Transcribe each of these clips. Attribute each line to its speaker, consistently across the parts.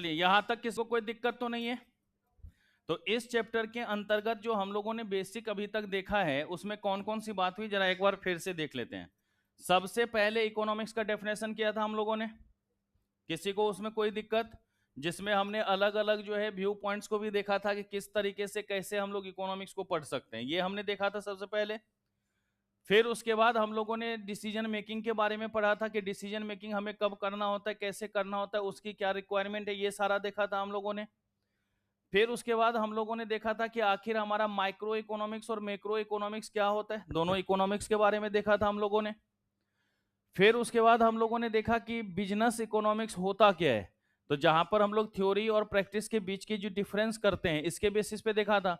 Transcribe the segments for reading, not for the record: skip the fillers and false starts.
Speaker 1: चलिए यहां तक किसको कोई दिक्कत तो नहीं है। तो इस चैप्टर के अंतर्गत जो हम लोगों ने बेसिक अभी तक देखा है उसमें कौन कौन सी बात हुई जरा एक बार फिर से देख लेते हैं। सबसे पहले इकोनॉमिक्स का डेफिनेशन किया था हम लोगों ने, किसी को उसमें कोई दिक्कत? जिसमें हमने अलग अलग जो है व्यू पॉइंट्स को भी देखा था कि किस तरीके से कैसे हम लोग इकोनॉमिक्स को पढ़ सकते हैं, ये हमने देखा था सबसे पहले। फिर उसके बाद हम लोगों ने डिसीजन मेकिंग के बारे में पढ़ा था कि डिसीजन मेकिंग हमें कब करना होता है, कैसे करना होता है, उसकी क्या रिक्वायरमेंट है, ये सारा देखा था हम लोगों ने। फिर उसके बाद हम लोगों ने देखा था कि आखिर हमारा माइक्रो इकोनॉमिक्स और मैक्रो इकोनॉमिक्स क्या होता है, दोनों इकोनॉमिक्स के बारे में देखा था हम लोगों ने। फिर उसके बाद हम लोगों ने देखा कि बिजनेस इकोनॉमिक्स होता क्या है, तो जहां पर हम लोग थ्योरी और प्रैक्टिस के बीच की जो डिफरेंस करते हैं इसके बेसिस पे देखा था।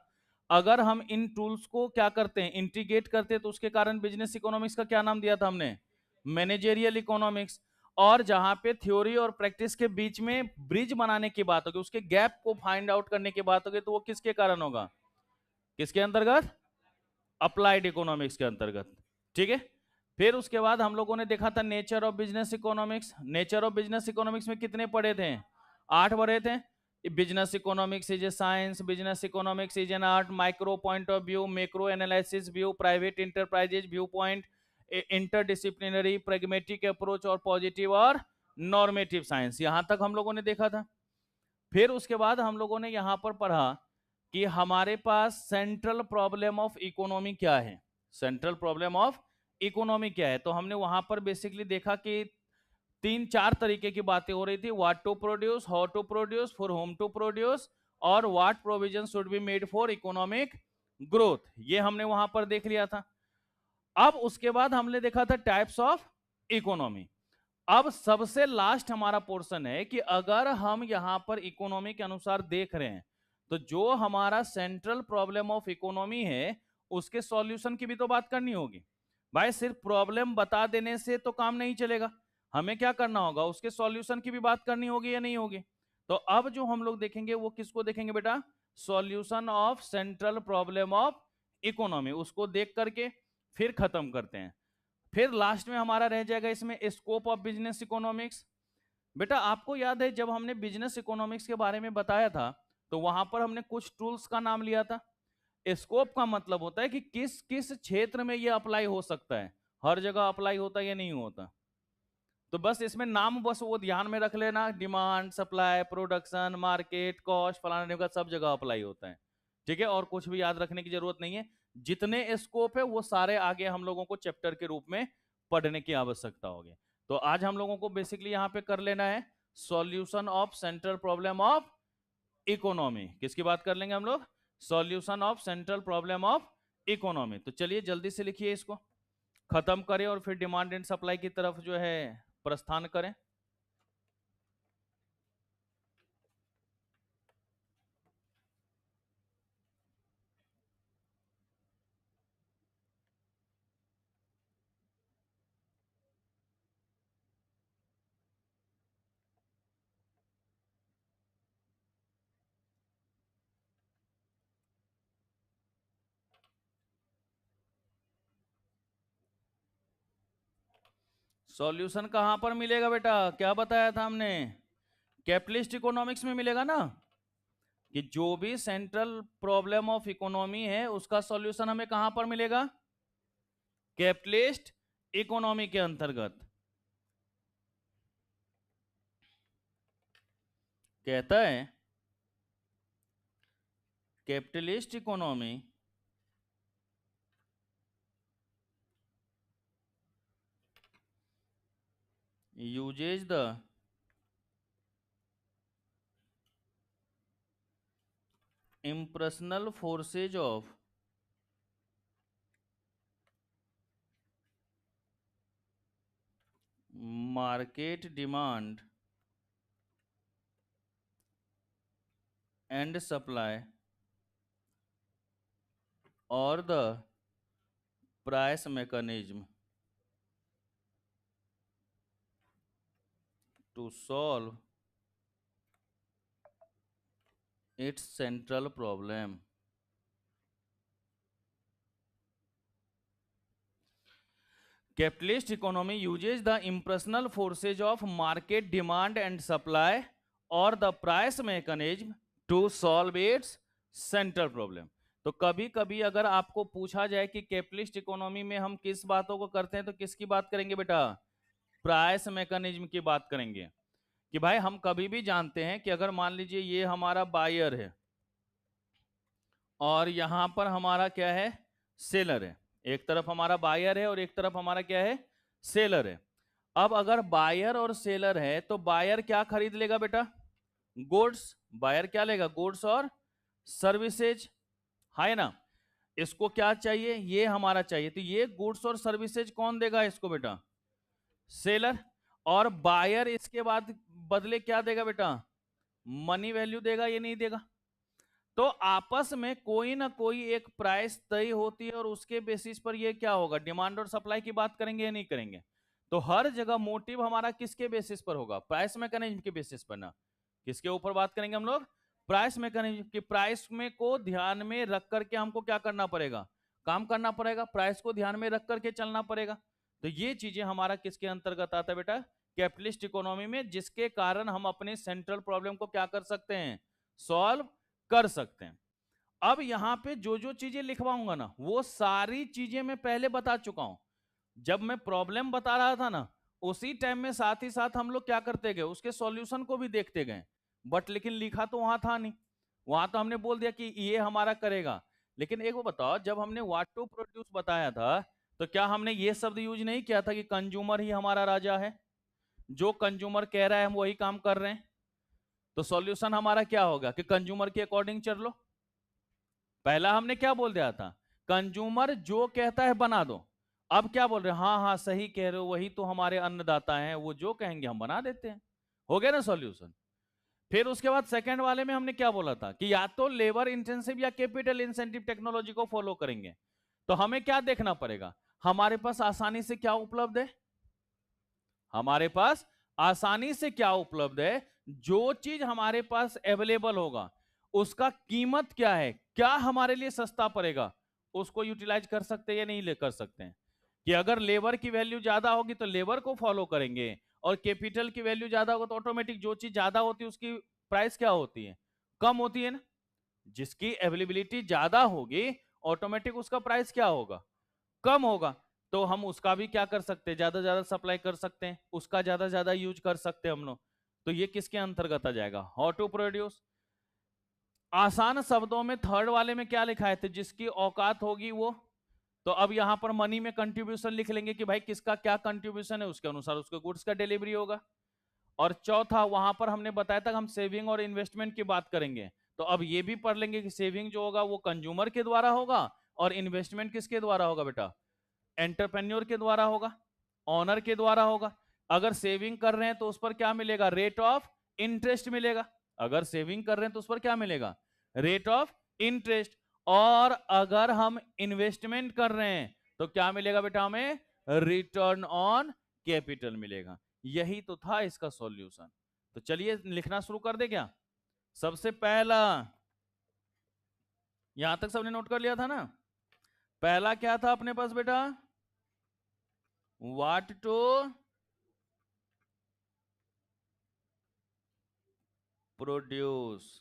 Speaker 1: अगर हम इन टूल्स को क्या करते हैं, इंटीग्रेट करते हैं, तो उसके कारण बिजनेस इकोनॉमिक्स का क्या नाम दिया था हमने, मैनेजेरियल इकोनॉमिक्स। और जहां पे थ्योरी और प्रैक्टिस के बीच में ब्रिज बनाने की बात होगी, उसके गैप को फाइंड आउट करने की बात होगी, तो वो किसके कारण होगा, किसके अंतर्गत, अप्लाइड इकोनॉमिक्स के अंतर्गत। ठीक है। फिर उसके बाद हम लोगों ने देखा था nature of business economics. Nature of business economics में कितने पढ़े थे, 8 पढ़े थे। Business economics is a science, business economics is an art, micro point of view, macro analysis view, private enterprises view point, interdisciplinary, pragmatic approach और positive और normative science, यहां तक हम लोगों ने देखा था। फिर उसके बाद हम लोगों ने यहां पर पढ़ा कि हमारे पास सेंट्रल प्रॉब्लम ऑफ इकोनॉमी क्या है, सेंट्रल प्रॉब्लम ऑफ इकोनॉमी क्या है। तो हमने वहां पर बेसिकली देखा कि 3-4 तरीके की बातें हो रही थी, what to produce, how to produce, for whom to produce, और what provision should be made for economic growth, ये हमने वहां पर देख लिया था। अब उसके बाद हमने देखा था टाइप्स ऑफ इकोनॉमी। अब सबसे लास्ट हमारा पोर्शन है कि अगर हम यहां पर इकोनॉमी के अनुसार देख रहे हैं तो जो हमारा सेंट्रल प्रॉब्लम ऑफ इकोनॉमी है उसके सॉल्यूशन की भी तो बात करनी होगी। भाई सिर्फ प्रॉब्लम बता देने से तो काम नहीं चलेगा, हमें क्या करना होगा, उसके सॉल्यूशन की भी बात करनी होगी या नहीं होगी। तो अब जो हम लोग देखेंगे वो किसको देखेंगे बेटा, solution of central problem of economy, उसको देख करके फिर खत्म करते हैं। फिर लास्ट में हमारा रह जाएगा इसमें स्कोप ऑफ बिजनेस इकोनॉमिक्स। बेटा आपको याद है जब हमने बिजनेस इकोनॉमिक्स के बारे में बताया था तो वहां पर हमने कुछ टूल्स का नाम लिया था। स्कोप का मतलब होता है कि किस किस क्षेत्र में ये अप्लाई हो सकता है, हर जगह अप्लाई होता है या नहीं होता। तो बस इसमें नाम बस वो ध्यान में रख लेना, demand, supply, production, market, cost, फलाने का सब जगह अप्लाई होता है। ठीक है, और कुछ भी याद रखने की जरूरत नहीं है, जितने स्कोप है वो सारे आगे हम लोगों को चैप्टर के रूप में पढ़ने की आवश्यकता होगी। तो आज हम लोगों को बेसिकली यहां पे कर लेना है solution of central problem of economy. किसकी बात कर लेंगे हम लोग, solution of central problem of economy. तो चलिए जल्दी से लिखिए, इसको खत्म करें और फिर डिमांड एंड सप्लाई की तरफ जो है प्रस्थान करें। सॉल्यूशन कहां पर मिलेगा बेटा, क्या बताया था हमने, कैपिटलिस्ट इकोनॉमिक्स में मिलेगा ना, कि जो भी सेंट्रल प्रॉब्लम ऑफ इकोनॉमी है उसका सॉल्यूशन हमें कहां पर मिलेगा, कैपिटलिस्ट इकोनॉमी के अंतर्गत। कहता है capitalist economy uses the impersonal forces of market demand and supply or the price mechanism to solve its central problem. Capitalist economy uses the impersonal forces of market demand and supply और the price mechanism to solve its central problem. तो कभी कभी अगर आपको पूछा जाए कि capitalist economy में हम किस बातों को करते हैं, तो किसकी बात करेंगे बेटा? प्राइस मैकेनिज्म की बात करेंगे। कि भाई हम कभी भी जानते हैं कि अगर मान लीजिए ये हमारा बायर है और यहां पर हमारा क्या है? सेलर है। एक तरफ हमारा बायर है और एक तरफ हमारा क्या है? सेलर है। अब अगर बायर और सेलर है तो बायर क्या खरीद लेगा बेटा? गुड्स। बायर क्या लेगा? गुड्स और सर्विसेज, है ना? इसको क्या चाहिए? ये हमारा चाहिए। तो ये गुड्स और सर्विसेज कौन देगा इसको बेटा? सेलर। और बायर इसके बाद बदले क्या देगा बेटा? मनी वैल्यू देगा, ये नहीं देगा। तो आपस में कोई ना कोई एक प्राइस तय होती है और उसके बेसिस पर ये क्या होगा? डिमांड और सप्लाई की बात करेंगे या नहीं करेंगे? तो हर जगह मोटिव हमारा किसके बेसिस पर होगा? प्राइस मैकेनिज्म के बेसिस पर ना। किसके ऊपर बात करेंगे हम लोग? प्राइस मैकेनिज्म की। प्राइस में को ध्यान में रख करके हमको क्या करना पड़ेगा? काम करना पड़ेगा। प्राइस को ध्यान में रख करके चलना पड़ेगा। तो ये चीजें हमारा किसके अंतर्गत आता है बेटा? कैपिटलिस्ट इकोनॉमी में, जिसके कारण हम अपने सेंट्रल प्रॉब्लम को क्या कर सकते हैं? सॉल्व कर सकते हैं। अब यहां पे जो जो चीजें लिखवाऊंगा ना, वो सारी चीजें मैं पहले बता चुका हूं। जब मैं प्रॉब्लम बता रहा था ना, उसी टाइम में साथ ही साथ हम लोग क्या करते गए? उसके सॉल्यूशन को भी देखते गए। बट लेकिन लिखा तो वहां था नहीं। वहां तो हमने बोल दिया कि ये हमारा करेगा। लेकिन एक वो बताओ, जब हमने व्हाट टू प्रोड्यूस बताया था, तो क्या हमने ये शब्द यूज नहीं किया था कि कंज्यूमर ही हमारा राजा है? जो कंज्यूमर कह रहा है हम वही काम कर रहे हैं। तो सॉल्यूशन हमारा क्या होगा? कि कंज्यूमर के अकॉर्डिंग चल लो। पहला हमने क्या बोल दिया था? कंज्यूमर जो कहता है बना दो। अब क्या बोल रहे हैं? हाँ हाँ सही कह रहे हो, वही तो हमारे अन्नदाता हैं, वो जो कहेंगे हम बना देते हैं। हो गया ना सॉल्यूशन? फिर उसके बाद सेकंड वाले में हमने क्या बोला था? कि या तो लेबर इंटेंसिव या कैपिटल इंसेंटिव टेक्नोलॉजी को फॉलो करेंगे। तो हमें क्या देखना पड़ेगा? हमारे पास आसानी से क्या उपलब्ध है? हमारे पास आसानी से क्या उपलब्ध है? जो चीज हमारे पास अवेलेबल होगा उसका कीमत क्या है, क्या हमारे लिए सस्ता पड़ेगा, उसको यूटिलाइज कर सकते हैं या नहीं ले कर सकते हैं? कि अगर लेबर की वैल्यू ज्यादा होगी तो लेबर को फॉलो करेंगे, और कैपिटल की वैल्यू ज्यादा होगा तो ऑटोमेटिक जो चीज ज्यादा होती है उसकी प्राइस क्या होती है? कम होती है ना। जिसकी अवेलेबिलिटी ज्यादा होगी ऑटोमेटिक उसका प्राइस क्या होगा? कम होगा। तो हम उसका भी क्या कर सकते हैं? ज्यादा ज्यादा सप्लाई कर सकते हैं, उसका ज्यादा ज्यादा यूज कर सकते हैं हम लोग। तो ये किसके अंतर्गत आ जाएगा? How to produce. आसान शब्दों में थर्ड वाले में क्या लिखा है? जिसकी औकात होगी वो। तो अब यहां पर मनी में कंट्रीब्यूशन लिख लेंगे कि भाई किसका क्या कंट्रीब्यूशन है, उसके अनुसार उसके गुड्स का डिलीवरी होगा। और चौथा वहां पर हमने बताया था हम सेविंग और इन्वेस्टमेंट की बात करेंगे। तो अब ये भी पढ़ लेंगे कि सेविंग जो होगा वो कंज्यूमर के द्वारा होगा, और इन्वेस्टमेंट किसके द्वारा होगा बेटा? एंटरप्रेन्योर के द्वारा होगा, ऑनर के द्वारा होगा। अगर सेविंग कर रहे हैं तो उस पर क्या मिलेगा? रेट ऑफ इंटरेस्ट मिलेगा। अगर सेविंग कर रहे हैं तो उस पर क्या मिलेगा? Rate of interest. और अगर हम इन्वेस्टमेंट कर रहे हैं तो क्या मिलेगा बेटा? हमें रिटर्न ऑन कैपिटल मिलेगा। यही तो था इसका सॉल्यूशन। तो चलिए लिखना शुरू कर दे क्या? सबसे पहला, यहां तक सबने नोट कर लिया था ना? पहला क्या था अपने पास बेटा? What to produce.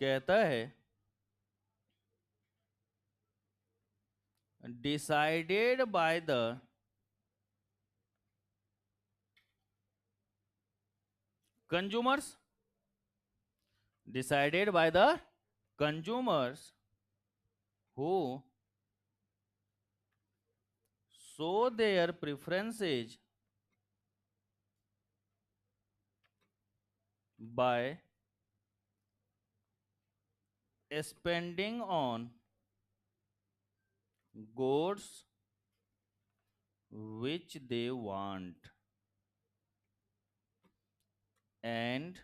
Speaker 1: कहता है decided by the consumers, decided by the consumers who show their preferences by spending on goods which they want and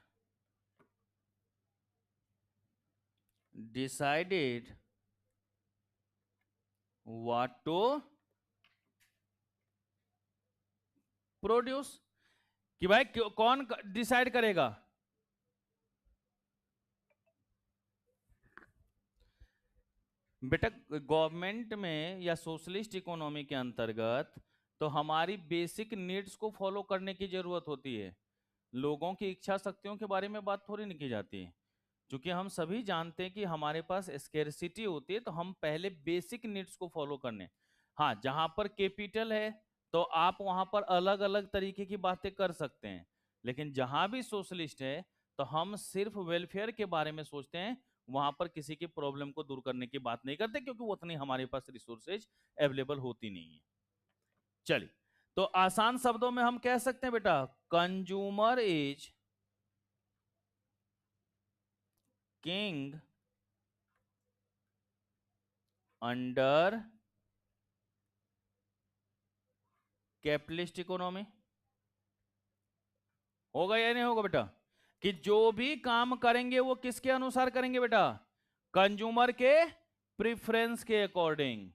Speaker 1: decided what to produce। कि भाई कौन डिसाइड करेगा? बेटा गवर्नमेंट में या सोशलिस्ट इकोनॉमी के अंतर्गत तो हमारी बेसिक नीड्स को फॉलो करने की जरूरत होती है। लोगों की इच्छा शक्तियों के बारे में बात थोड़ी नहीं की जाती है। क्योंकि हम सभी जानते हैं कि हमारे पास स्केर्सिटी होती है, तो हम पहले बेसिक नीड्स को फॉलो करने। हाँ, जहां पर कैपिटल है तो आप वहां पर अलग अलग तरीके की बातें कर सकते हैं, लेकिन जहां भी सोशलिस्ट है तो हम सिर्फ वेलफेयर के बारे में सोचते हैं, वहां पर किसी की प्रॉब्लम को दूर करने की बात नहीं करते, क्योंकि वो उतनी हमारे पास रिसोर्सेज अवेलेबल होती नहीं है। चलिए, तो आसान शब्दों में हम कह सकते हैं बेटा, consumer is king under capitalist economy. होगा या नहीं होगा बेटा? कि जो भी काम करेंगे वो किसके अनुसार करेंगे बेटा? कंज्यूमर के प्रेफरेंस के अकॉर्डिंग।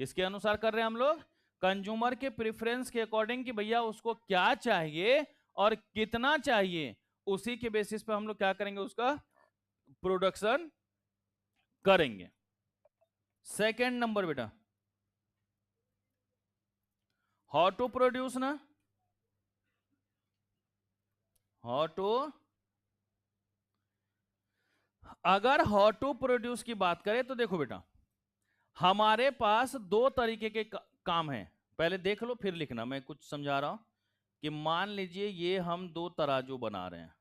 Speaker 1: किसके अनुसार कर रहे हैं हम लोग? कंज्यूमर के प्रेफरेंस के अकॉर्डिंग, कि भैया उसको क्या चाहिए और कितना चाहिए, उसी के बेसिस पे हम लोग क्या करेंगे, उसका प्रोडक्शन करेंगे। सेकंड नंबर बेटा, हाउ टू प्रोड्यूस ना, हाउ टू, अगर हाउ टू प्रोड्यूस की बात करें तो देखो बेटा, हमारे पास दो तरीके के काम हैं। पहले देख लो फिर लिखना, मैं कुछ समझा रहा हूं। कि मान लीजिए ये हम दो तराजू बना रहे हैं,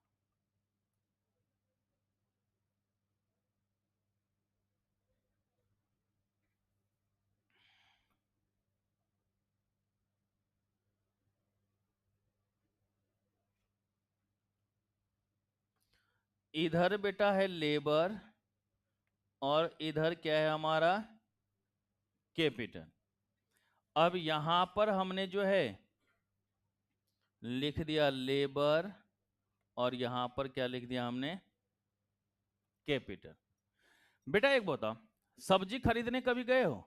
Speaker 1: इधर बेटा है लेबर और इधर क्या है हमारा कैपिटल। अब यहां पर हमने जो है लिख दिया लेबर और यहां पर क्या लिख दिया हमने, कैपिटल। बेटा एक बताओ, सब्जी खरीदने कभी गए हो?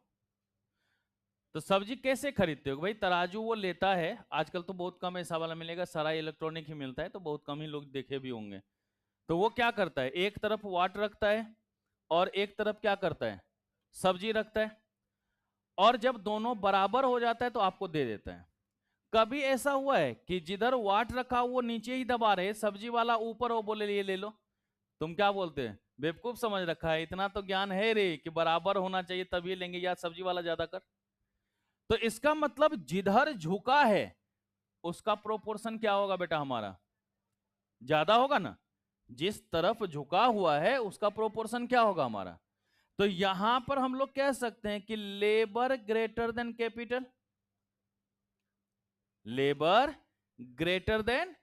Speaker 1: तो सब्जी कैसे खरीदते हो भाई? तराजू वो लेता है, आजकल तो बहुत कम ऐसा वाला मिलेगा, सारा इलेक्ट्रॉनिक ही मिलता है, तो बहुत कम ही लोग देखे भी होंगे। तो वो क्या करता है, एक तरफ वाट रखता है और एक तरफ क्या करता है, सब्जी रखता है, और जब दोनों बराबर हो जाता है तो आपको दे देता है। कभी ऐसा हुआ है कि जिधर वाट रखा वो नीचे ही दबा रहे, सब्जी वाला ऊपर हो, बोले ये ले लो? तुम क्या बोलते हैं? बेवकूफ समझ रखा है, इतना तो ज्ञान है रे कि बराबर होना चाहिए तभी लेंगे, या सब्जी वाला ज्यादा कर। तो इसका मतलब जिधर झुका है उसका प्रोपोर्शन क्या होगा बेटा, हमारा ज्यादा होगा ना। जिस तरफ झुका हुआ है उसका प्रोपोर्शन क्या होगा हमारा। तो यहां पर हम लोग कह सकते हैं कि labour greater than capital, labour greater than,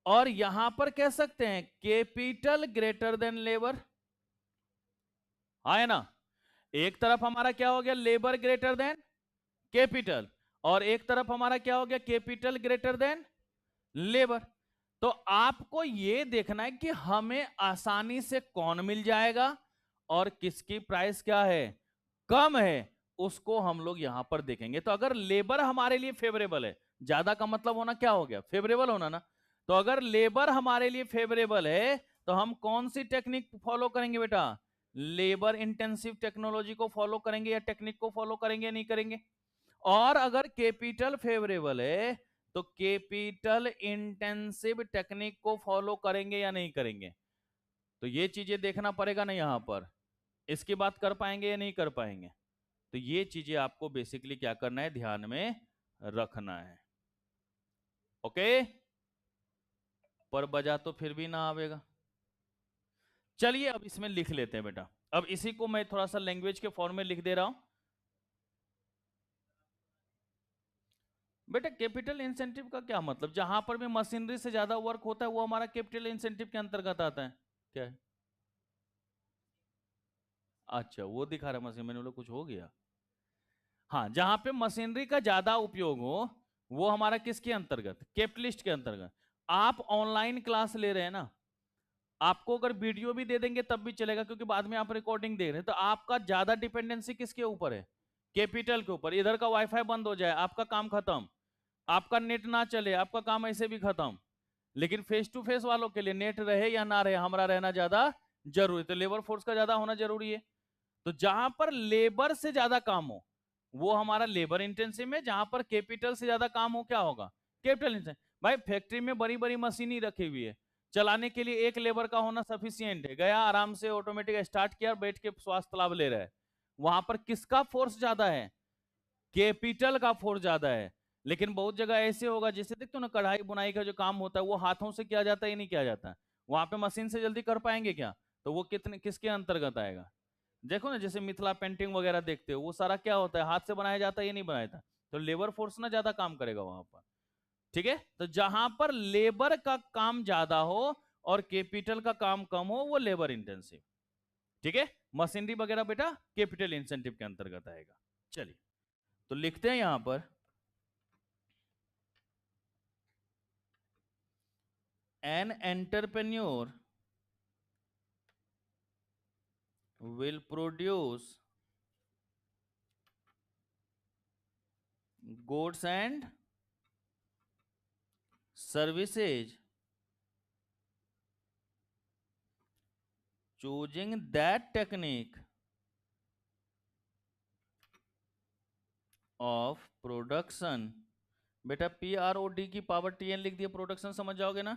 Speaker 1: और यहां पर कह सकते हैं कैपिटल ग्रेटर देन लेबर। है ना? एक तरफ हमारा क्या हो गया, लेबर ग्रेटर देन कैपिटल, और एक तरफ हमारा क्या हो गया, कैपिटल ग्रेटर देन लेबर। तो आपको यह देखना है कि हमें आसानी से कौन मिल जाएगा और किसकी प्राइस क्या है, कम है, उसको हम लोग यहां पर देखेंगे। तो अगर लेबर हमारे लिए फेवरेबल है, ज्यादा का मतलब होना क्या हो गया, फेवरेबल होना ना। तो अगर लेबर हमारे लिए फेवरेबल है तो हम कौन सी टेक्निक फॉलो करेंगे बेटा, लेबर इंटेंसिव टेक्नोलॉजी को फॉलो करेंगे या टेक्निक को फॉलो करेंगे या नहीं करेंगे। और अगर कैपिटल फेवरेबल है तो कैपिटल इंटेंसिव टेक्निक को फॉलो करेंगे या नहीं करेंगे। तो ये चीजें देखना पड़ेगा ना, यहां पर इसकी बात कर पाएंगे या नहीं कर पाएंगे। तो ये चीजें आपको बेसिकली क्या करना है, ध्यान में रखना है। ओके, पर बजा तो फिर भी ना आवेगा। चलिए अब इसमें लिख लेते हैं बेटा। अब इसी को मैं थोड़ा सा लैंग्वेज के फॉर्म में लिख दे रहा हूं। बेटा कैपिटल इंसेंटिव का क्या मतलब, जहां पर भी मशीनरी से ज्यादा वर्क होता है वो हमारा कैपिटल इंसेंटिव के अंतर्गत आता है। क्या है? अच्छा वो दिखा रहा मशीन, मैंने बोला कुछ हो गया। हाँ, जहां पे मशीनरी का ज्यादा उपयोग हो वो हमारा किसके अंतर्गत, कैपिटलिस्ट के अंतर्गत। आप ऑनलाइन क्लास ले रहे हैं ना, आपको अगर वीडियो भी दे देंगे तब भी चलेगा, क्योंकि बाद में आप रिकॉर्डिंग दे रहे हैं, तो आपका ज्यादा डिपेंडेंसी किसके ऊपर है, कैपिटल के ऊपर। इधर का वाईफाई बंद हो जाए आपका काम खत्म, आपका नेट ना चले आपका काम ऐसे भी खत्म। लेकिन फेस टू फेस वालों के लिए नेट रहे या ना रहे, हमारा रहना ज्यादा जरूरी, तो लेबर फोर्स का ज्यादा होना जरूरी है। तो जहां पर लेबर से ज्यादा काम हो, वो हमारा लेबर इंटेंसिव है, जहां पर कैपिटल से ज्यादा काम हो क्या होगा, कैपिटल इंटेंसिव। भाई फैक्ट्री में बड़ी बड़ी मशीनरी रखी हुई है, चलाने के लिए एक लेबर का होना सफिशियंट है, गया आराम से ऑटोमेटिक स्टार्ट किया, बैठ के स्वास्थ्य लाभ ले रहा है। वहां पर किसका फोर्स ज्यादा है, कैपिटल का फोर्स ज्यादा है। लेकिन बहुत जगह ऐसे होगा, जैसे देखते हो ना कढ़ाई बुनाई का जो काम होता है वो हाथों से किया जाता है, नहीं किया जाता, वहां पे मशीन से जल्दी कर पाएंगे क्या, तो वो कितने किसके अंतर्गत आएगा। देखो ना जैसे मिथिला पेंटिंग वगैरह देखते हो, वो सारा क्या होता है, हाथ से बनाया जाता है, ये नहीं बनाया जाता, तो लेबर फोर्स ना ज्यादा काम करेगा वहां पर। ठीक है, तो जहां पर लेबर का काम ज्यादा हो और कैपिटल का काम कम हो वो लेबर इंटेंसिव। ठीक है, मशीनरी वगैरह बेटा कैपिटल इंसेंटिव के अंतर्गत आएगा। चलिए तो लिखते हैं यहां पर, an entrepreneur will produce goods and services choosing that technique of production। बेटा PROD की पावर TN लिख दिया, प्रोडक्शन समझ जाओगे ना,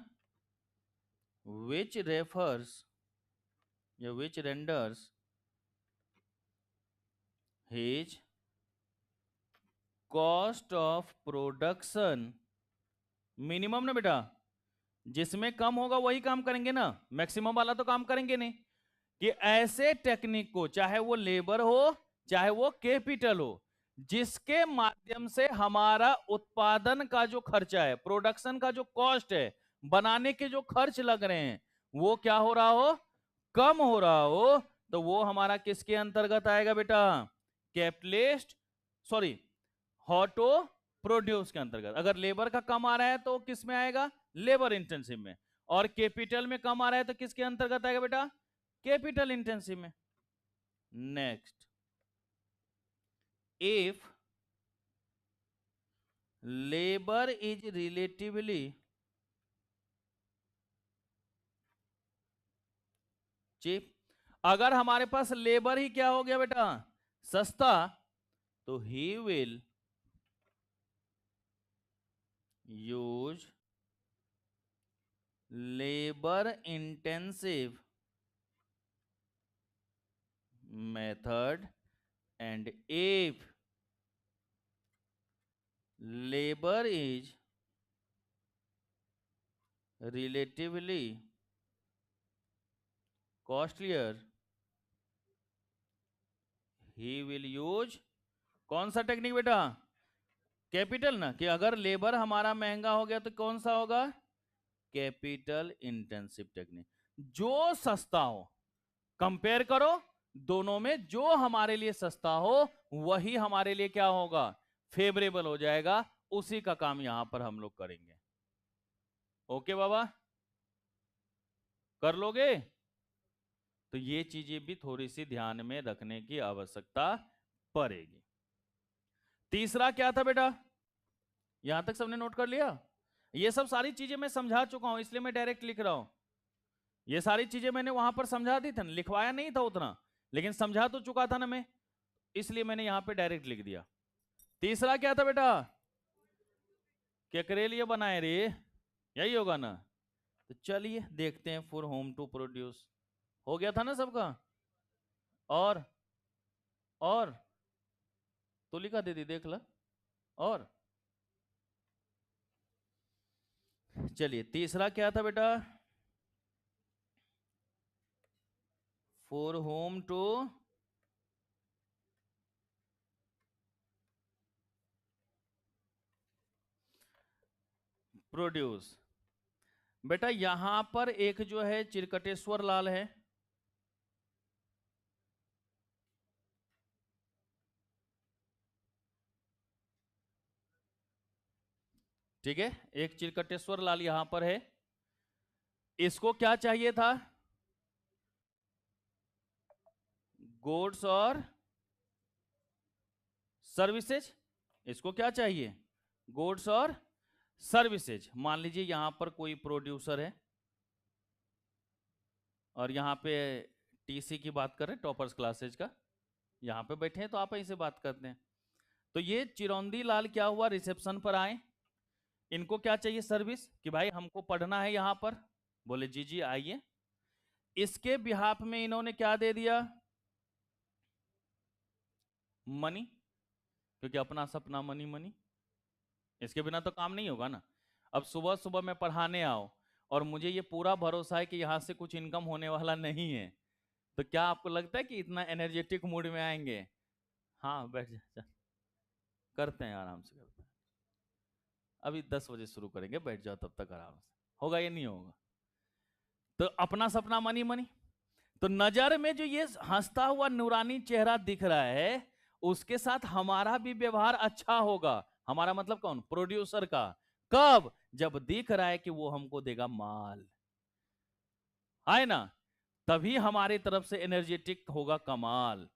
Speaker 1: which refers या which renders his cost of production minimum ना बेटा, जिसमें कम होगा वही काम करेंगे ना, मैक्सिमम वाला तो काम करेंगे नहीं। कि ऐसे टेक्निक को, चाहे वो लेबर हो चाहे वो कैपिटल हो, जिसके माध्यम से हमारा उत्पादन का जो खर्चा है, प्रोडक्शन का जो कॉस्ट है, बनाने के जो खर्च लग रहे हैं, वो क्या हो रहा हो, कम हो रहा हो, तो वो हमारा किसके अंतर्गत आएगा बेटा, कैपिटलिस्ट सॉरी ऑटो प्रोड्यूस के अंतर्गत। अगर लेबर का कम आ रहा है तो किस में आएगा, लेबर इंटेंसिव में, और कैपिटल में कम आ रहा है तो किसके अंतर्गत आएगा बेटा, कैपिटल इंटेंसिव में। Next, if labour is relatively cheap, अगर हमारे पास लेबर ही क्या हो गया बेटा, सस्ता, तो he will use labour intensive method, and if labor is relatively costlier he will use कौन सा टेक्निक बेटा, कैपिटल ना, कि अगर लेबर हमारा महंगा हो गया तो कौन सा होगा, कैपिटल इंटेंसिव टेक्निक। जो सस्ता हो, कंपेयर करो दोनों में, जो हमारे लिए सस्ता हो वही हमारे लिए क्या होगा, फेवरेबल हो जाएगा, उसी का काम यहां पर हम लोग करेंगे। ओके बाबा, कर लोगे, तो ये चीजें भी थोड़ी सी ध्यान में रखने की आवश्यकता पड़ेगी। तीसरा क्या था बेटा, यहां तक सबने नोट कर लिया, ये सब सारी चीजें मैं समझा चुका हूं, इसलिए मैं डायरेक्ट लिख रहा हूं। ये सारी चीजें मैंने वहां पर समझा दी थी, लिखवाया नहीं था उतना, लेकिन समझा तो चुका था ना मैं, इसलिए मैंने यहां पे डायरेक्ट लिख दिया। तीसरा क्या था बेटा, क्या करेलिए बनाए रे, यही होगा ना, तो चलिए देखते हैं, फॉर होम टू प्रोड्यूस हो गया था ना सबका, और तो लिखा दीदी देख ला, और चलिए तीसरा क्या था बेटा, फॉर होम टू प्रोड्यूस। बेटा यहां पर एक जो है चिरकटेश्वर लाल है, ठीक है, एक चिरकटेश्वर लाल यहां पर है, इसको क्या चाहिए था, गुड्स और सर्विसेज, इसको क्या चाहिए, गुड्स और सर्विसेज। मान लीजिए यहां पर कोई प्रोड्यूसर है, और यहां पे टीसी की बात करें, टॉपर्स क्लासेज का, यहां पे बैठे हैं तो आप ही से बात करते हैं। तो ये चिरौंदी लाल क्या हुआ, रिसेप्शन पर आए, इनको क्या चाहिए सर्विस, कि भाई हमको पढ़ना है यहां पर, बोले जी जी आइए। इसके बिहाफ में इन्होंने क्या दे दिया, मनी, क्योंकि अपना सपना मनी मनी, इसके बिना तो काम नहीं होगा ना। अब सुबह सुबह मैं पढ़ाने आओ और मुझे ये पूरा भरोसा है कि यहां से कुछ इनकम होने वाला नहीं है, तो क्या आपको लगता है कि इतना एनर्जेटिक मूड में आएंगे? हाँ बैठ जा, करते हैं आराम से करते हैं, अभी 10 बजे शुरू करेंगे, बैठ जाओ तब तक आराम से, होगा ये नहीं होगा? तो अपना सपना मनी मनी, तो नजर में जो ये हंसता हुआ नूरानी चेहरा दिख रहा है, उसके साथ हमारा भी व्यवहार अच्छा होगा। हमारा मतलब कौन, प्रोड्यूसर का। कब, जब दिख रहा है कि वो हमको देगा माल, है ना, तभी हमारी तरफ से एनर्जेटिक होगा कमाल।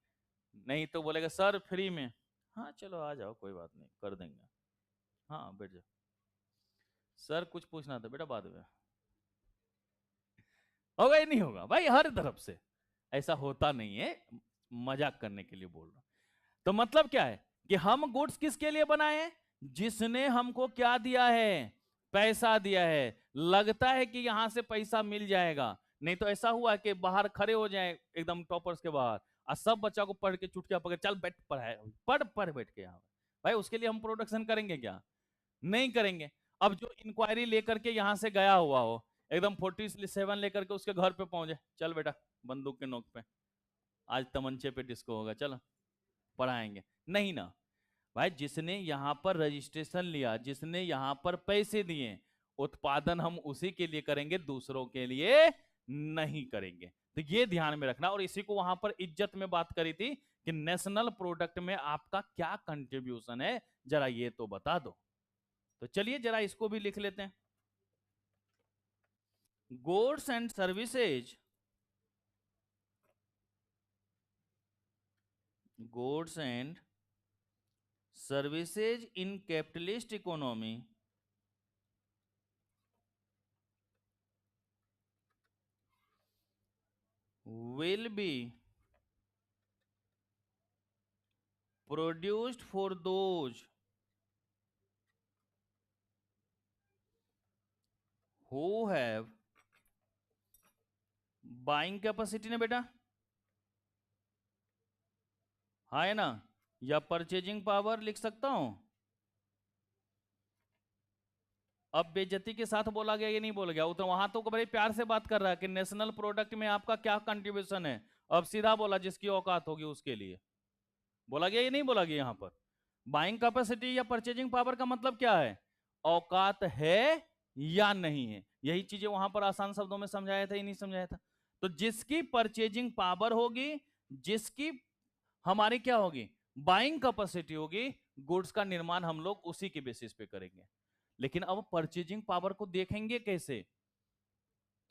Speaker 1: नहीं तो बोलेगा सर फ्री में, हाँ चलो आ जाओ कोई बात नहीं कर देंगे, हाँ बैठ जाओ, सर कुछ पूछना था बेटा बाद में, होगा ही नहीं होगा भाई, हर तरफ से ऐसा होता नहीं है, मजाक करने के लिए बोल रहा हूं। तो मतलब क्या है कि हम गुड्स किसके लिए बनाए हैं, जिसने हमको क्या दिया है, पैसा दिया है, लगता है कि यहां से पैसा मिल जाएगा। नहीं तो ऐसा हुआ कि बाहर खड़े हो जाए एकदम टॉपर्स के बाहर, और सब बच्चा को पढ़ के चुटकियां पकड़, चल बैठ पढ़ाए, पढ़ पढ़ बैठ के यहाँ, भाई उसके लिए हम प्रोडक्शन करेंगे क्या, नहीं करेंगे। अब जो इंक्वायरी लेकर के यहां से गया हुआ हो, एकदम 47 लेकर के उसके घर पे पहुंचे, चल बेटा बंदूक के नोक पे, आज तमंचे पे डिस्को होगा, चलो पढ़ाएंगे, नहीं ना भाई। जिसने यहां पर रजिस्ट्रेशन लिया, जिसने यहां पर पैसे दिए, उत्पादन हम उसी के लिए करेंगे, दूसरों के लिए नहीं करेंगे। तो ये ध्यान में रखना। और इसी को वहां पर इज्जत में बात करी थी कि नेशनल प्रोडक्ट में आपका क्या कंट्रीब्यूशन है, जरा ये तो बता दो। तो चलिए जरा इसको भी लिख लेते हैं। Goods and services, goods and services in capitalist economy will be produced for those who have buying capacity ना बेटा, हाँ है ना, या परचेजिंग पावर लिख सकता हूं। अब बेइज्जती के साथ बोला गया, ये नहीं बोला गया, तो वहां तो बड़े प्यार से बात कर रहा है कि नेशनल प्रोडक्ट में आपका क्या कंट्रीब्यूशन है। अब सीधा बोला जिसकी औकात होगी उसके लिए, बोला गया ये नहीं बोला गया। यहां पर बाइंग कैपेसिटी या परचेजिंग पावर का मतलब क्या है, औकात है या नहीं है। यही चीजें वहां पर आसान शब्दों में समझाया था, ये नहीं समझाया था। तो जिसकी परचेजिंग पावर होगी, जिसकी हमारी क्या होगी, बाइंग कैपेसिटी होगी, गुड्स का निर्माण हम लोग उसी के बेसिस पे करेंगे। लेकिन अब परचेजिंग पावर को देखेंगे कैसे,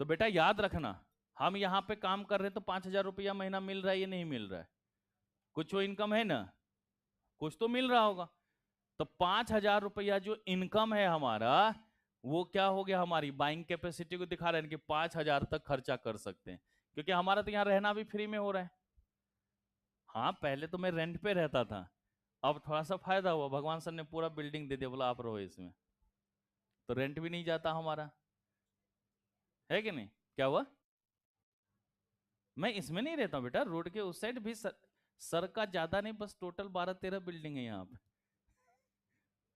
Speaker 1: तो बेटा याद रखना, हम यहां पे काम कर रहे हैं तो 5,000 रुपया महीना मिल रहा है, ये नहीं मिल रहा है, कुछ वो इनकम है ना, कुछ तो मिल रहा होगा। तो 5,000 रुपया जो इनकम है हमारा, वो क्या हो गया, हमारी बाइंग कैपेसिटी को दिखा रहे हैं कि 5,000 तक खर्चा कर सकते हैं, क्योंकि हमारा तो यहाँ रहना भी फ्री में हो रहा है। हाँ पहले तो मैं रेंट पे रहता था, अब थोड़ा सा फायदा हुआ, भगवान सर ने पूरा बिल्डिंग दे दिया, बोला आप रहो इसमें, तो रेंट भी नहीं जाता हमारा, है कि नहीं। क्या हुआ, मैं इसमें नहीं रहता हूँ बेटा, रोड के उस साइड भी सर का ज्यादा नहीं, बस टोटल 12-13 बिल्डिंग है यहाँ पे,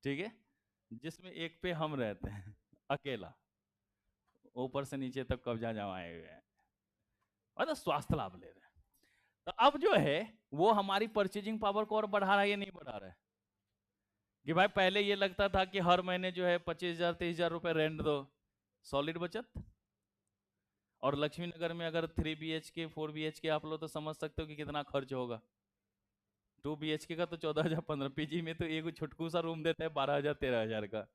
Speaker 1: ठीक है, जिसमें एक पे हम रहते हैं अकेला, ऊपर से नीचे तक कब्जा जमाए हुए हैं, मतलब स्वास्थ्य लाभ ले रहे हैं। तो अब जो है वो हमारी परचेजिंग पावर को और बढ़ा रहा है या नहीं बढ़ा रहा है, कि भाई पहले ये लगता था कि हर महीने जो है 25,000-23,000 रुपए रेंट दो, सॉलिड बचत। और लक्ष्मी नगर में अगर 3 BHK 4 BHK आप लोग तो समझ सकते हो कि कितना खर्च होगा। 2 BHK का तो 14,000-15, पीजी में तो एक छुटकू सा रूम देता है 12,000-13,000 का,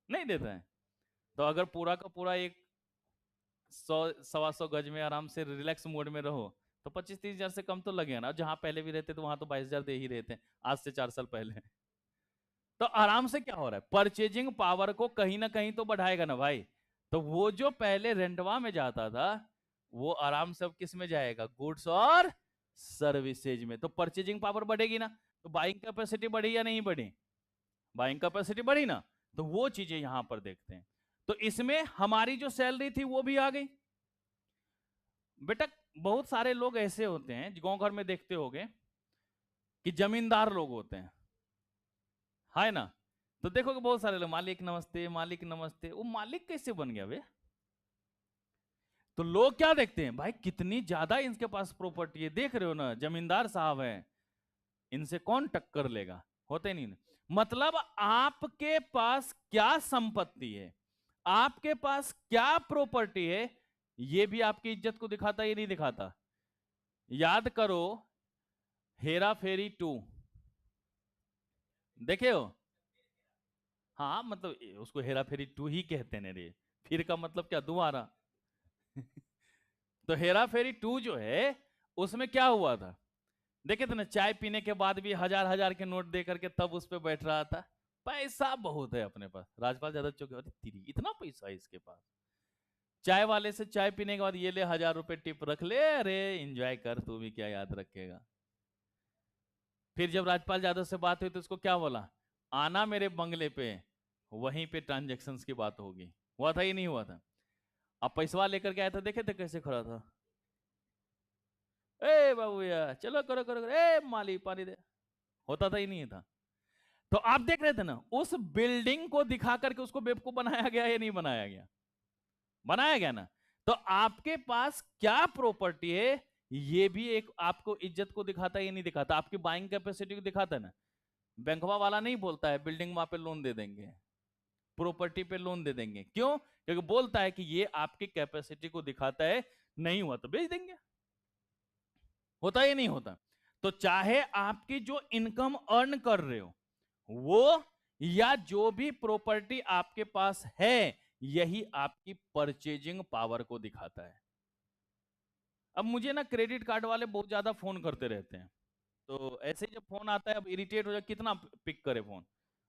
Speaker 1: नहीं देता है। तो अगर पूरा का पूरा एक 100-125 गज में आराम से रिलैक्स मोड में रहो, तो 25-30,000 से कम तो लगेगा ना। जहां पहले भी रहते तो वहां तो 22,000 दे ही रहते हैं, आज से 4 साल पहले। तो आराम से क्या हो रहा है, परचेजिंग पावर को कहीं ना कहीं तो बढ़ाएगा ना भाई। तो वो जो पहले रेंटवा में जाता था, वो आराम से अब किस में जाएगा, गुड्स और सर्विसेज में, तो परचेजिंग पावर बढ़ेगी ना। तो बाइंग कैपेसिटी बढ़ी या नहीं बढ़ी? बाइंग कैपेसिटी बढ़ी ना। तो वो चीजें यहां पर देखते हैं। तो इसमें हमारी जो सैलरी थी वो भी आ गई। बेटा बहुत सारे लोग ऐसे होते हैं गांव घर में देखते होगे कि जमींदार लोग होते हैं, है ना। तो देखोगे बहुत सारे लोग मालिक नमस्ते, मालिक नमस्ते। वो मालिक कैसे बन गया बे? तो लोग क्या देखते हैं भाई, कितनी ज्यादा इनके पास प्रॉपर्टी है, देख रहे हो ना, जमींदार साहब हैं, इनसे कौन टक्कर लेगा। होते नहीं ना। मतलब आपके पास क्या संपत्ति है, आपके पास क्या प्रॉपर्टी है, ये भी आपकी इज्जत को दिखाता है, ये नहीं दिखाता। याद करो हेरा फेरी 2 देखे हो? हाँ मतलब उसको हेरा फेरी 2 ही कहते हैं रे, फिर का मतलब क्या, दोबारा। तो हेरा फेरी 2 जो है उसमें क्या हुआ था, देखे थे ना, चाय पीने के बाद भी हजार हजार के नोट दे करके तब उस पर बैठ रहा था। पैसा बहुत है अपने पास। राजपाल यादव चौक, अरे तेरी इतना पैसा है इसके पास। चाय वाले से चाय पीने के बाद ये ले 1000 रुपए टिप रख ले, अरे एंजॉय कर, तू भी क्या याद रखेगा। फिर जब राजपाल यादव से बात हुई तो उसको क्या बोला, आना मेरे बंगले पे, वहीं पे ट्रांजेक्शन्स की बात होगी। हुआ था ही नहीं हुआ था? अब पैसा लेकर के आया था, देखे थे कैसे खड़ा था, ए बाबू यार चलो करो करो करो, ए माली पानी दे। होता था ही नहीं था। तो आप देख रहे थे ना, उस बिल्डिंग को दिखा करके उसको बेवकूफ बनाया गया या नहीं बनाया गया? बनाया गया ना। तो आपके पास क्या प्रॉपर्टी है, ये भी एक आपको इज्जत को दिखाता है या नहीं दिखाता, आपकी बाइंग कैपेसिटी को दिखाता है ना। बैंकवा वाला नहीं बोलता है बिल्डिंग वहां पे लोन दे देंगे, प्रॉपर्टी पे लोन दे देंगे, क्यों? क्योंकि बोलता है कि ये आपकी कैपेसिटी को दिखाता है, नहीं हुआ तो बेच देंगे। होता ही नहीं होता। तो चाहे आपकी जो इनकम अर्न कर रहे हो वो, या जो भी प्रॉपर्टी आपके पास है, यही आपकी परचेजिंग पावर को दिखाता है। अब मुझे ना क्रेडिट कार्ड वाले बहुत ज्यादा फोन करते रहते हैं, तो ऐसे ही जब फोन आता है, अब इरिटेट हो जाए, कितना पिक करे फोन।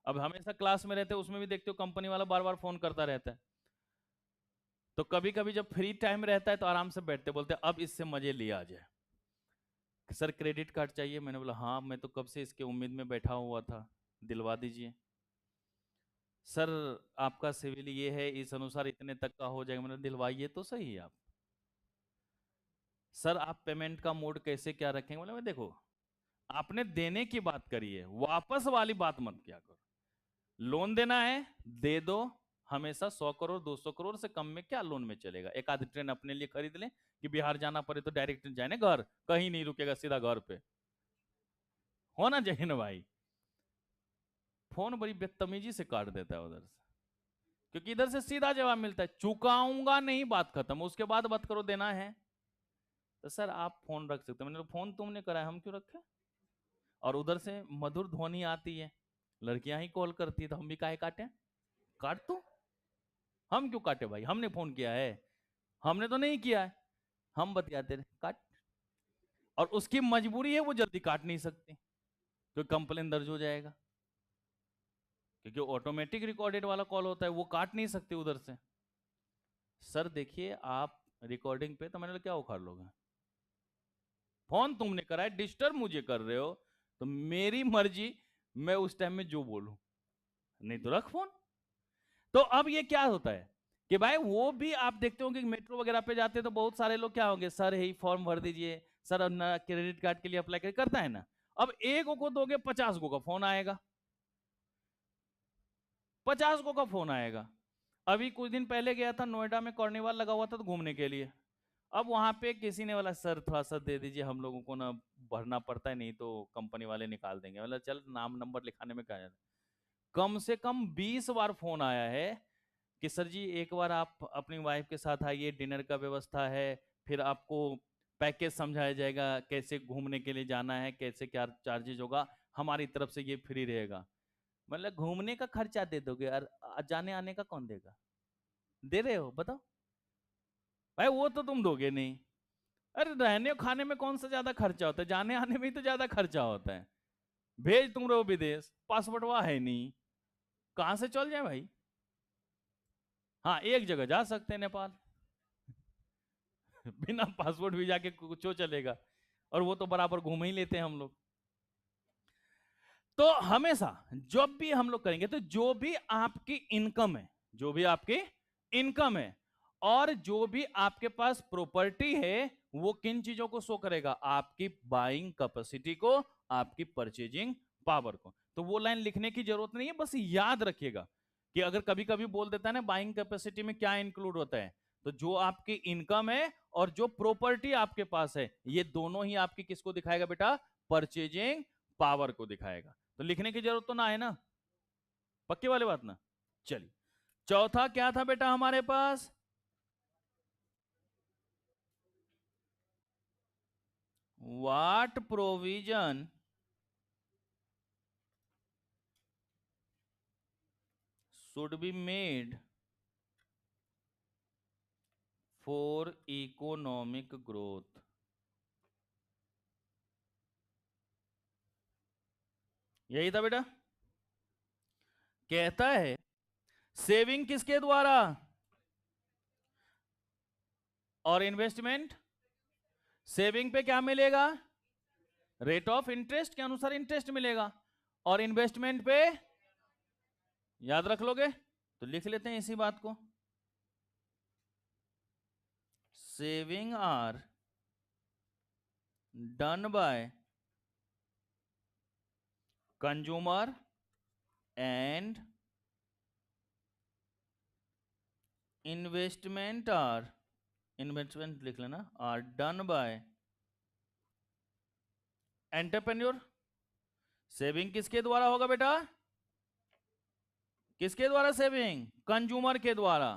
Speaker 1: अब हमेशा क्लास में रहते हैं, उसमें भी देखते हो कंपनी वाला बार बार फोन करता रहता है। तो कभी कभी जब फ्री टाइम रहता है तो आराम से बैठते, बोलते अब इससे मजे लिया जाए। सर क्रेडिट कार्ड चाहिए, मैंने बोला हाँ मैं तो कब से इसके उम्मीद में बैठा हुआ था, दिलवा दीजिए। सर आपका सिविल ये है, इस अनुसार इतने तक का हो जाएगा, मैंने दिलवाइए तो सही आप। सर आप पेमेंट का मोड कैसे क्या रखेंगे, बोले मैं देखो आपने देने की बात करी है, वापस वाली बात मत क्या करो। लोन देना है दे दो, हमेशा 100 करोड़ 200 करोड़ से कम में क्या लोन में चलेगा। एक आधी ट्रेन अपने लिए खरीद लें कि बिहार जाना पड़े तो डायरेक्ट जाए घर, कहीं नहीं रुकेगा, सीधा घर पे होना चाहिए ना भाई। फोन बड़ी बदतमीजी से काट देता है उधर से, क्योंकि इधर से सीधा जवाब मिलता है चुकाऊंगा नहीं, बात खत्म, उसके बाद बात करो देना है। तो सर आप फोन रख सकते, मैंने फोन तुमने कराया हम क्यों रखे। और उधर से मधुर ध्वनि आती है, लड़कियां ही कॉल करती है, तो हम भी काहे काटे, काट तू, हम क्यों काटे भाई, हमने फोन किया है, हमने तो नहीं किया है, हम बतियाते रहे काट। और उसकी मजबूरी है, वो जल्दी काट नहीं सकती क्योंकि कंप्लेन दर्ज हो जाएगा, क्योंकि ऑटोमेटिक रिकॉर्डेड वाला कॉल होता है, वो काट नहीं सकते उधर से। सर देखिए आप रिकॉर्डिंग पे, तो मैंने क्या उखाड़ लोगे, फोन तुमने करा है, डिस्टर्ब मुझे कर रहे हो, तो मेरी मर्जी, मैं उस टाइम में जो बोलूं, नहीं तो रख फोन। तो अब ये क्या होता है कि भाई वो भी आप देखते हो कि मेट्रो वगैरह पे जाते हैं तो बहुत सारे लोग क्या होंगे, सर यही फॉर्म भर दीजिए, सर ना क्रेडिट कार्ड के लिए अप्लाई करता है ना। अब एक को दोगे 50 को का फोन आएगा, 50 को का फोन आएगा। अभी कुछ दिन पहले गया था नोएडा में, कार्निवाल लगा हुआ था तो घूमने के लिए। अब वहां पे किसी ने बोला सर थोड़ा सा दे दीजिए, हम लोगों को ना भरना पड़ता है, नहीं तो कंपनी वाले निकाल देंगे। मतलब चल नाम नंबर लिखाने में क्या जाता। कम से कम 20 बार फोन आया है कि सर जी एक बार आप अपनी वाइफ के साथ आइए, डिनर का व्यवस्था है, फिर आपको पैकेज समझाया जाएगा, कैसे घूमने के लिए जाना है, कैसे क्या चार्जेज होगा, हमारी तरफ से ये फ्री रहेगा। मतलब घूमने का खर्चा दे दोगे और जाने आने का कौन देगा, दे रहे हो बताओ भाई, वो तो तुम दोगे नहीं। अरे रहने और खाने में कौन सा ज्यादा खर्चा होता है, जाने आने में ही तो ज्यादा खर्चा होता है। भेज तुम रहो विदेश, पासपोर्ट वहां है नहीं, कहां से चल जाए भाई। हाँ एक जगह जा सकते हैं नेपाल, बिना पासपोर्ट वीजा के कुछ चलेगा, और वो तो बराबर घूम ही लेते हैं हम लोग। तो हमेशा जब भी हम लोग करेंगे तो जो भी आपकी इनकम है, जो भी आपकी इनकम है और जो भी आपके पास प्रॉपर्टी है, वो किन चीजों को शो करेगा? आपकी बाइंग कैपेसिटी को, आपकी परचेजिंग पावर को। तो वो लाइन लिखने की जरूरत नहीं है, बस याद रखिएगा कि अगर कभी कभी बोल देता है ना बाइंग कैपेसिटी में क्या इंक्लूड होता है, तो जो आपकी इनकम है और जो प्रॉपर्टी आपके पास है, ये दोनों ही आपकी किसको दिखाएगा बेटा? परचेजिंग पावर को दिखाएगा। तो लिखने की जरूरत तो ना है ना, पक्के वाले बात ना। चलिए, चौथा क्या था बेटा हमारे पास? What provision should be made for economic growth. यही था बेटा। कहता है सेविंग किसके द्वारा और इन्वेस्टमेंट? सेविंग पे क्या मिलेगा? रेट ऑफ इंटरेस्ट के अनुसार इंटरेस्ट मिलेगा, और इन्वेस्टमेंट पे याद रख लोगे तो लिख लेते हैं इसी बात को। Saving are done by consumer and investment लिख लेना, are done by entrepreneur. Saving किसके द्वारा होगा बेटा? किसके द्वारा सेविंग? कंज्यूमर के द्वारा।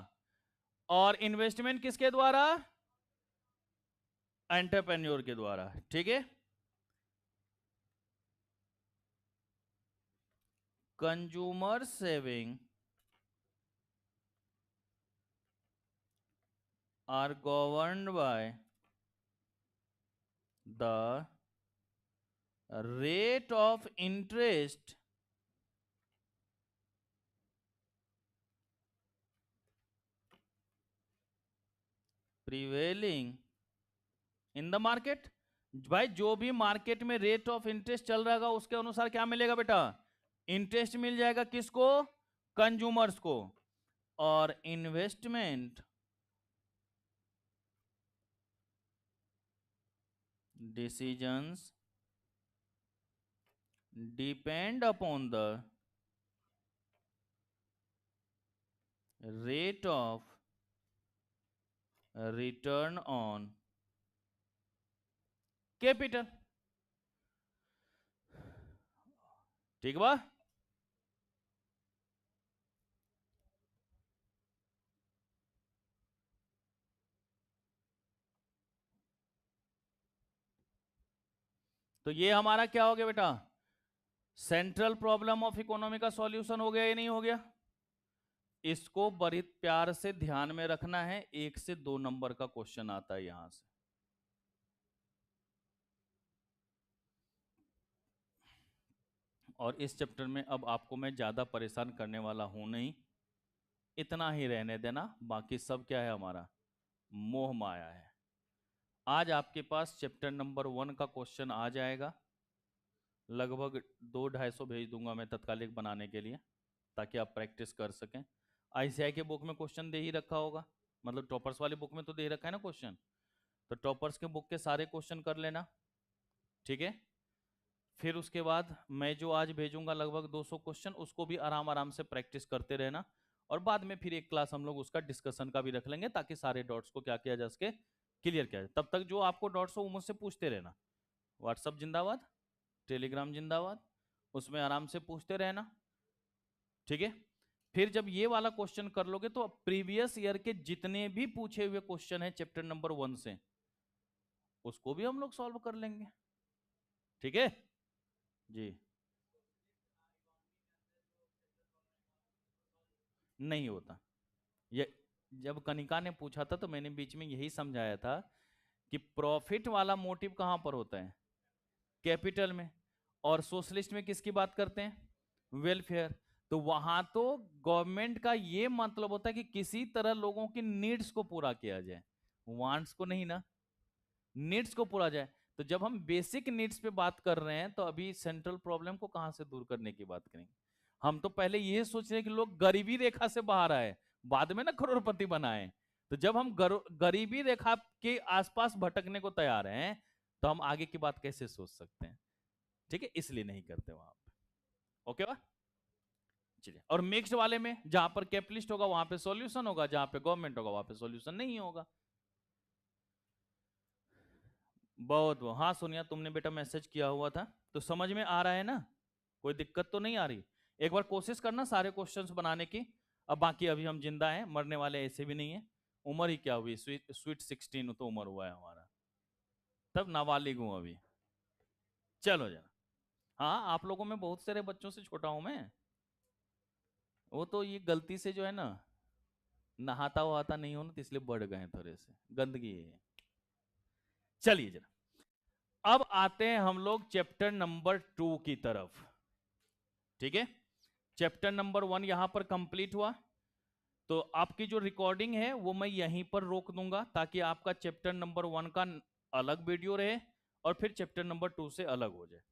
Speaker 1: और इन्वेस्टमेंट किसके द्वारा? एंटरप्रेन्योर के द्वारा। ठीक है, consumer saving are governed by the rate of interest prevailing in the market। भाई जो भी मार्केट में रेट ऑफ इंटरेस्ट चल रहा है उसके अनुसार क्या मिलेगा बेटा? इंटरेस्ट मिल जाएगा। किसको? कंज्यूमर्स को। और investment decisions depend upon the rate of return on capital। ठीक बा? तो ये हमारा क्या हो गया बेटा? सेंट्रल प्रॉब्लम ऑफ इकोनॉमी का सॉल्यूशन हो गया या नहीं हो गया? इसको बड़ी प्यार से ध्यान में रखना है, 1 से 2 नंबर का क्वेश्चन आता है यहां से। और इस चैप्टर में अब आपको मैं ज्यादा परेशान करने वाला हूं नहीं, इतना ही रहने देना। बाकी सब क्या है हमारा? मोह माया है। आज आपके पास चैप्टर नंबर 1 का क्वेश्चन आ जाएगा, लगभग 200-250 भेज दूंगा मैं तत्कालिक बनाने के लिए, ताकि आप प्रैक्टिस कर सकें। आईसीआई के बुक में क्वेश्चन दे ही रखा होगा, मतलब टॉपर्स वाली बुक में तो दे ही रखा है ना क्वेश्चन, तो टॉपर्स के बुक के सारे क्वेश्चन कर लेना। ठीक है, फिर उसके बाद मैं जो आज भेजूंगा लगभग 200 क्वेश्चन, उसको भी आराम आराम से प्रैक्टिस करते रहना। और बाद में फिर एक क्लास हम लोग उसका डिस्कशन का भी रख लेंगे, ताकि सारे डॉट्स को क्या किया जा सके, क्लियर किया जाए। तब तक जो आपको डॉट्स हो वो मुझसे पूछते रहना। व्हाट्सअप जिंदाबाद, टेलीग्राम जिंदाबाद, उसमें आराम से पूछते रहना। ठीक है, फिर जब ये वाला क्वेश्चन कर लोगे तो प्रीवियस ईयर के जितने भी पूछे हुए क्वेश्चन है चैप्टर नंबर 1 से, उसको भी हम लोग सॉल्व कर लेंगे। ठीक है जी? नहीं होता ये। जब कनिका ने पूछा था तो मैंने बीच में यही समझाया था कि प्रॉफिट वाला मोटिव कहां पर होता है? कैपिटल में। और सोशलिस्ट में किसकी बात करते हैं? वेलफेयर। तो वहां तो गवर्नमेंट का ये मतलब होता है कि किसी तरह लोगों की नीड्स को पूरा किया जाए, वांट्स को नहीं ना, नीड्स को पूरा जाए। तो जब हम बेसिक नीड्स पे बात कर रहे हैं तो अभी सेंट्रल प्रॉब्लम को कहां से दूर करने की बात करेंगे? हम तो पहले ये सोच रहे हैं कि लोग गरीबी रेखा से बाहर आए, बाद में ना करोड़पति बनाए। तो जब हम गरीबी रेखा के आसपास भटकने को तैयार हैं तो हम आगे की बात कैसे सोच सकते हैं? ठीक है, इसलिए नहीं करते वहां पे। ओके बा? चलिए, और मिक्स्ड वाले में जहां पर कैपिटलिस्ट होगा वहां पे सॉल्यूशन होगा, जहां पे गवर्नमेंट होगा वहां पे सॉल्यूशन नहीं होगा। बहुत वो, हाँ सोनिया तुमने बेटा मैसेज किया हुआ था, तो समझ में आ रहा है ना? कोई दिक्कत तो नहीं आ रही? एक बार कोशिश करना सारे क्वेश्चंस बनाने की। अब बाकी अभी हम जिंदा हैं, मरने वाले ऐसे भी नहीं है। उम्र ही क्या हुई, स्वीट 16 तो उम्र हुआ है हमारा, तब नाबालिग हूं अभी। चलो जरा, हाँ आप लोगों में बहुत सारे बच्चों से छोटा हूं मैं। वो तो ये गलती से जो है ना, नहाता वहाता नहीं हो ना, तो इसलिए बढ़ गए थोड़े से, गंदगी है। चलिए जरा, अब आते हैं हम लोग चैप्टर नंबर 2 की तरफ। ठीक है, चैप्टर नंबर 1 यहां पर कंप्लीट हुआ। तो आपकी जो रिकॉर्डिंग है वो मैं यहीं पर रोक दूंगा, ताकि आपका चैप्टर नंबर 1 का अलग वीडियो रहे और फिर चैप्टर नंबर 2 से अलग हो जाए।